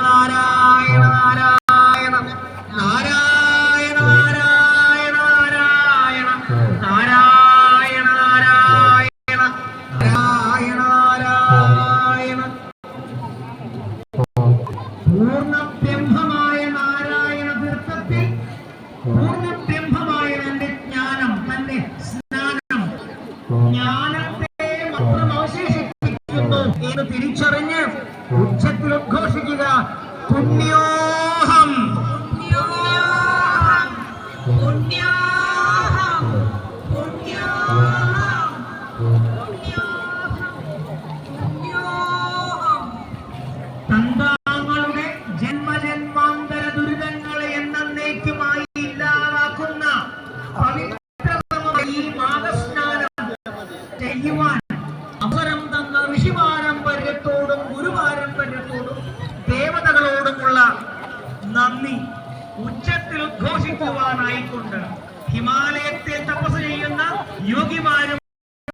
നാരായണ നാരായണ നാരായണ നാരായണ നാരായണ നാരായണ നാരായണ നാരായണ നാരായണ പൂർണ്ണബ്രഹ്മമായ നാരായണ തീർത്ഥത്തിൽ പൂർണ്ണബ്രഹ്മമായ തന്റെ ജ്ഞാനം, തന്റെ സ്നാനം, ജ്ഞാനത്തെ മാത്രം അവശേഷിപ്പിക്കുന്നു എന്ന് തിരിച്ചറിഞ്ഞ് ഉച്ചത്തിൽ ഉദ്ഘോഷിക്കുക. പുണ്യോഹം പുണ്യോഹം പുണ്യോഹം പുണ്യോഹം പുണ്യോഹം. തന്താങ്ങളുടെ ജന്മജന്മാന്തര ദുരിതങ്ങളെ എന്നേക്കുമായി ഇല്ലാതാക്കുന്ന പവിത്രമായ ഈ മാഘസ്നാനം ചെയ്യുവാൻ അവസരം തന്ന ഋഷിപാരമ്പര്യത്തോടും ഗുരുപാരമ്പര്യത്തോടും ദേവതകളോടുമുള്ള നന്ദി ഉച്ചത്തിൽ ഉദ്ഘോഷിക്കുവാനായിക്കൊണ്ട് ഹിമാലയത്തെ